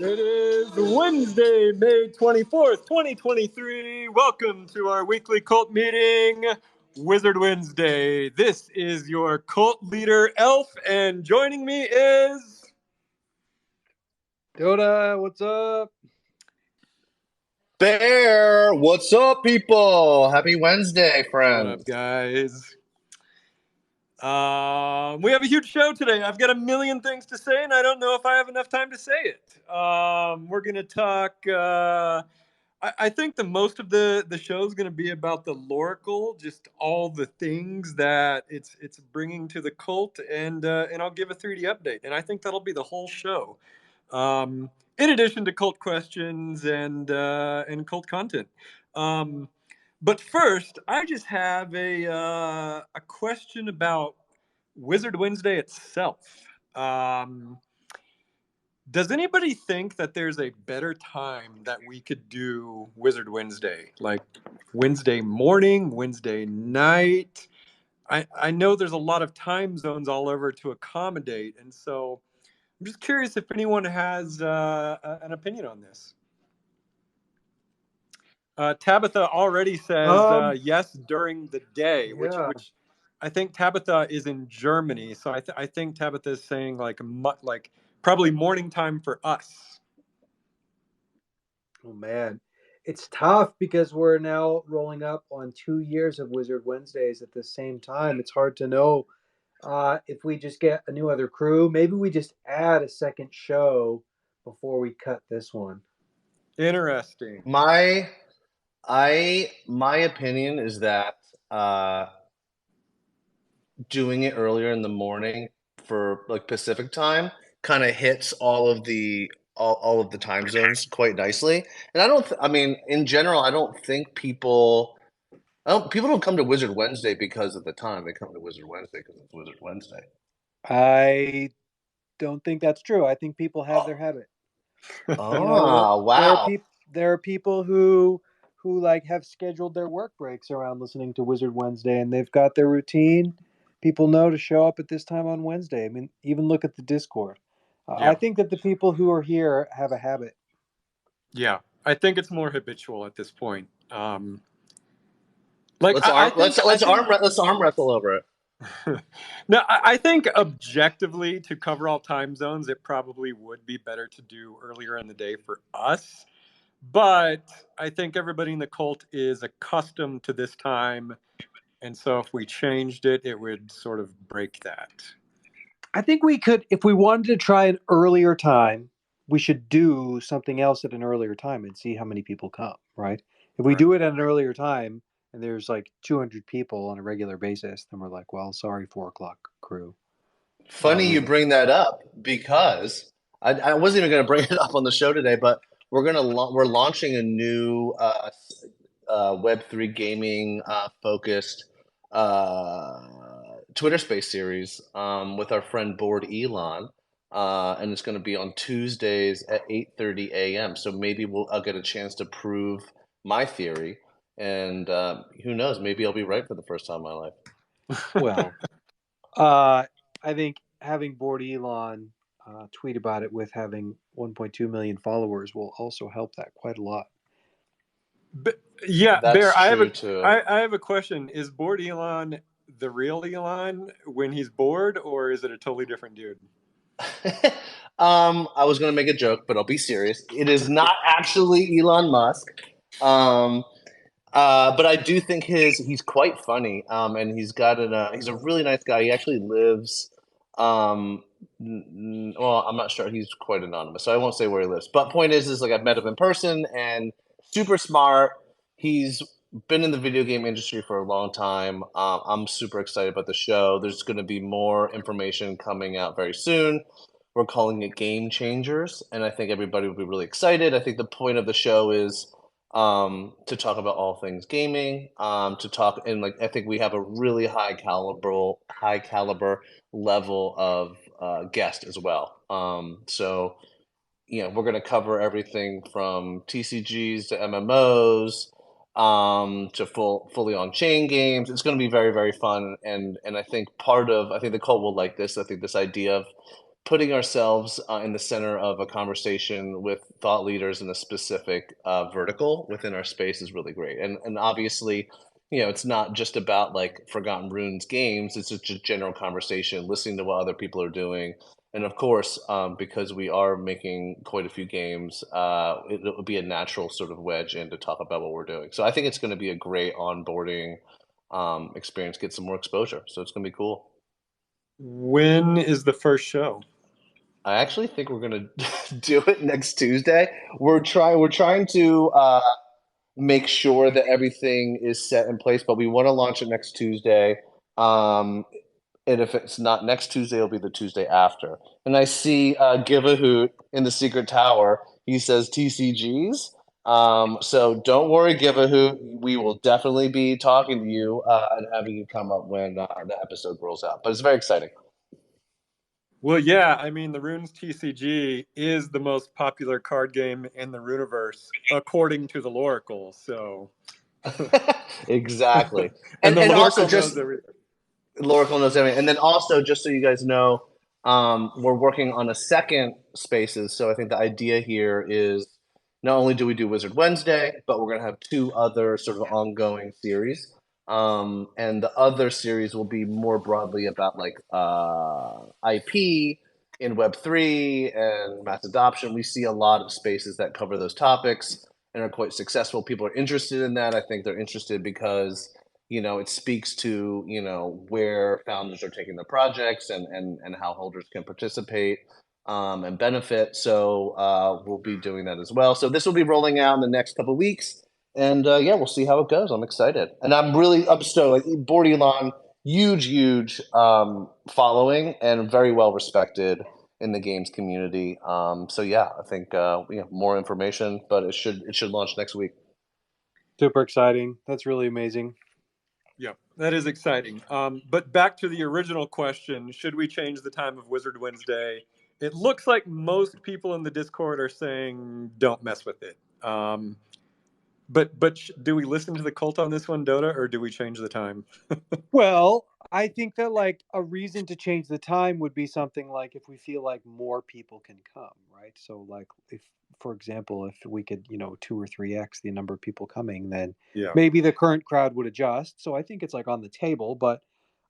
It is Wednesday, May 24th, 2023. Welcome to our weekly cult meeting, Wizard Wednesday. This is your cult leader, Elf, and joining me is... Dotta, what's up? Bear, what's up, people? Happy Wednesday, friends. What up, guys? We have a huge show today. I've got a million things to say, and I don't know if I have enough time to say it. We're going to talk... I think the most of the show is going to be about the Loracle, just all the things that it's bringing to the cult, and I'll give a 3D update, and I think that'll be the whole show. In addition to cult questions and cult content. But first, I just have a question about Wizard Wednesday itself. Does anybody think that there's a better time that we could do Wizard Wednesday? Like Wednesday morning, Wednesday night? I know there's a lot of time zones all over to accommodate, and so I'm just curious if anyone has an opinion on this. Tabitha already says yes during the day, which I think Tabitha is in Germany, so I think Tabitha is saying like probably morning time for us. Oh man, it's tough because we're now rolling up on 2 years of Wizard Wednesdays at the same time. It's hard to know if we just get a new other crew. Maybe we just add a second show before we cut this one. Interesting. My opinion is that doing it earlier in the morning for like Pacific time kind of hits all of the time zones quite nicely. And I mean, in general, I don't think people don't come to Wizard Wednesday because of the time. They come to Wizard Wednesday because it's Wizard Wednesday. I don't think that's true. I think people have their habit. Wow. There are people who like have scheduled their work breaks around listening to Wizard Wednesday, and they've got their routine. People know to show up at this time on Wednesday. I mean, even look at the Discord. I think that the people who are here have a habit. Yeah, I think it's more habitual at this point. Let's arm wrestle over it. No, I think objectively, to cover all time zones, it probably would be better to do earlier in the day for us. But I think everybody in the cult is accustomed to this time. And so if we changed it, it would sort of break that. I think we could, if we wanted to try an earlier time, we should do something else at an earlier time and see how many people come, right? If we do it at an earlier time and there's like 200 people on a regular basis, then we're like, well, sorry, 4 o'clock crew. Funny you bring that up because I wasn't even going to bring it up on the show today, but we're launching a new Web3 gaming focused Twitter Space series with our friend BoredElon, and it's going to be on Tuesdays at 8:30 a.m. So maybe I'll get a chance to prove my theory, and who knows? Maybe I'll be right for the first time in my life. Well, I think having BoredElon tweet about it with having 1.2 million followers will also help that quite a lot. But, yeah, That's Bear, I have a question. Is BoredElon the real Elon when he's bored, or is it a totally different dude? I was going to make a joke, but I'll be serious. It is not actually Elon Musk. But I do think he's quite funny. And he's a really nice guy. He actually lives, well, I'm not sure. He's quite anonymous, so I won't say where he lives. But point is like I've met him in person and super smart. He's been in the video game industry for a long time. I'm super excited about the show. There's going to be more information coming out very soon. We're calling it Game Changers, and I think everybody will be really excited. I think the point of the show is to talk about all things gaming, to talk, and like I think we have a really high caliber level of guest as well. So we're going to cover everything from TCGs to MMOs, to fully on chain games. It's going to be very, very fun, and I think the cult will like this. I think this idea of putting ourselves in the center of a conversation with thought leaders in a specific vertical within our space is really great. And obviously, it's not just about like Forgotten Runes games. It's just a general conversation, listening to what other people are doing. And of course, because we are making quite a few games, it will be a natural sort of wedge in to talk about what we're doing. So I think it's going to be a great onboarding experience, get some more exposure. So it's going to be cool. When is the first show? I actually think we're gonna do it next Tuesday. We're trying to make sure that everything is set in place, but we want to launch it next Tuesday. And if it's not next Tuesday, it'll be the Tuesday after. And I see Give a Hoot in the Secret Tower. He says TCGs. So don't worry, Give a Hoot. We will definitely be talking to you and having you come up when the episode rolls out. But it's very exciting. Well, yeah, I mean, the Runes TCG is the most popular card game in the Runeverse, according to the Loracle. So, Exactly. and the And also Loracle just knows everything. Loracle knows everything. And then also, just so you guys know, we're working on a second Spaces. So I think the idea here is not only do we do Wizard Wednesday, but we're going to have two other sort of ongoing series. And the other series will be more broadly about like IP in Web3 and mass adoption. We see a lot of spaces that cover those topics and are quite successful. People are interested in that. I think they're interested because it speaks to, where founders are taking their projects and how holders can participate and benefit. So we'll be doing that as well. So this will be rolling out in the next couple of weeks. And yeah, we'll see how it goes. I'm excited. And I'm stoked. Like, BoredElon, huge following and very well respected in the games community. So yeah, I think we have more information, but it should launch next week. Super exciting. That's really amazing. Yeah, that is exciting. But back to the original question, should we change the time of Wizard Wednesday? It looks like most people in the Discord are saying don't mess with it. But do we listen to the cult on this one, Dotta, or do we change the time? Well, I think that like a reason to change the time would be something like if we feel like more people can come, right? So like if for example, if we could, 2 or 3x the number of people coming, then Yeah. maybe the current crowd would adjust. So I think it's like on the table, but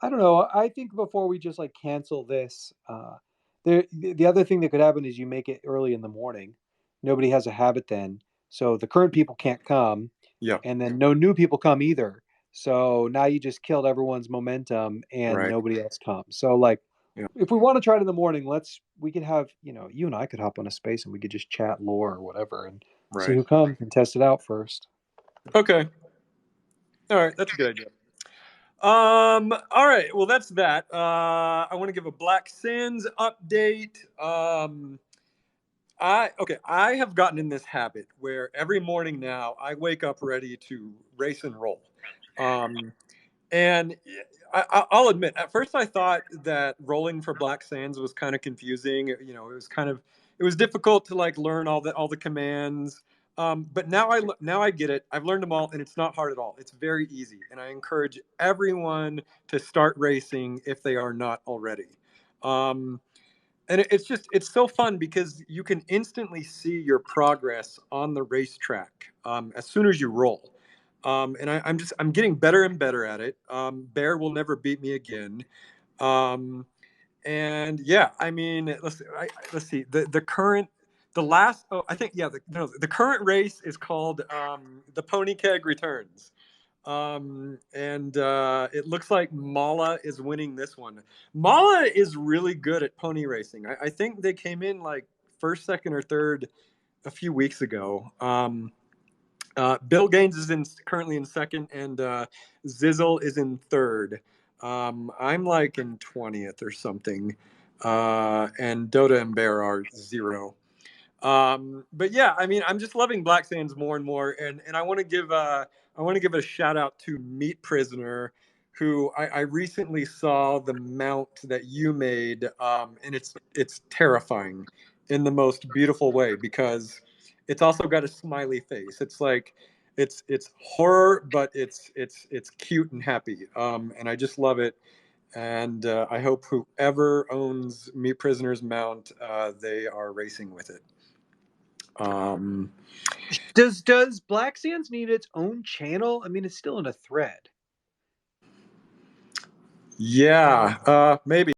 I don't know. I think before we just like cancel this, the other thing that could happen is you make it early in the morning. Nobody has a habit then. So the current people can't come, Yeah. and then no new people come either. So now you just killed everyone's momentum and Right. nobody else comes. So like Yeah. if we want to try it in the morning, we could have, you and I could hop on a space and we could just chat lore or whatever and see Right. who comes and test it out first. Okay. All right. That's a good idea. All right. Well, that's that. I want to give a Black Sands update. I have gotten in this habit where every morning now I wake up ready to race and roll. Um, and I'll admit, at first I thought that rolling for Black Sands was kind of confusing. It was difficult to like learn all the commands. But now I get it. I've learned them all, and it's not hard at all. It's very easy, and I encourage everyone to start racing if they are not already. Um, and it's so fun because you can instantly see your progress on the racetrack as soon as you roll. And I'm getting better and better at it. Bear will never beat me again. Um, and yeah, I mean, let's see. The current, the last. Oh, I think yeah. The current race is called the Pony Keg Returns. And it looks like Mala is winning this one. Mala is really good at pony racing. I think they came in like first, second, or third a few weeks ago. Bill Gaines is currently in second, and Zizzle is in third. I'm like in 20th or something, and Dota and Bear are 0. But yeah, I mean, I'm just loving Black Sands more and more, and I want to give a shout out to Meat Prisoner, who I recently saw the mount that you made, and it's terrifying in the most beautiful way because it's also got a smiley face. It's like it's horror, but it's cute and happy, and I just love it. And I hope whoever owns Meat Prisoner's mount, they are racing with it. Does Black Sands need its own channel? I mean, it's still in a thread. Yeah, maybe.